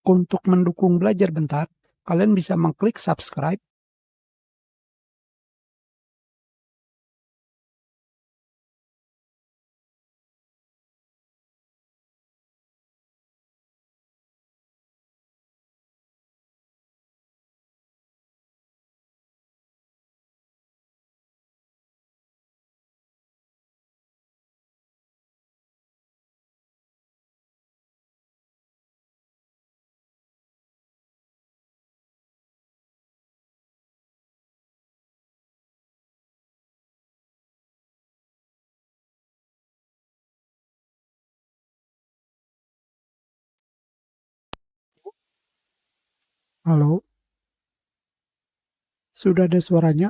Untuk mendukung Belajar Bentar, kalian bisa mengklik subscribe Halo? Sudah ada suaranya?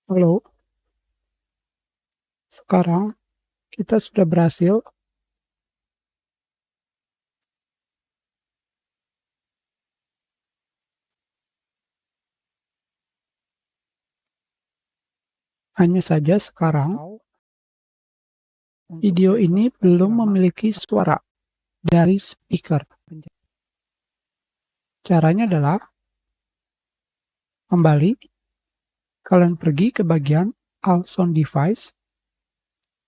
Halo? Sekarang kita sudah berhasil. Hanya saja sekarang video ini belum memiliki suara dari speaker. Caranya adalah kembali, kalian pergi ke bagian All Sound Device.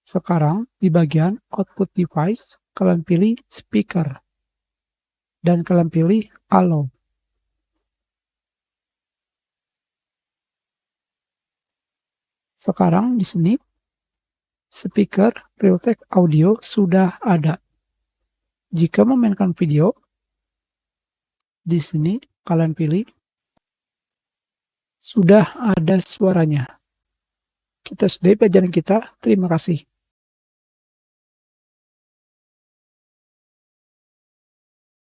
Sekarang di bagian Output Device, kalian pilih Speaker. Dan kalian pilih Allow. Sekarang di sini, speaker Realtek Audio sudah ada. Jika memainkan video, di sini kalian pilih sudah ada suaranya. Kita sudahi pelajaran kita. Terima kasih.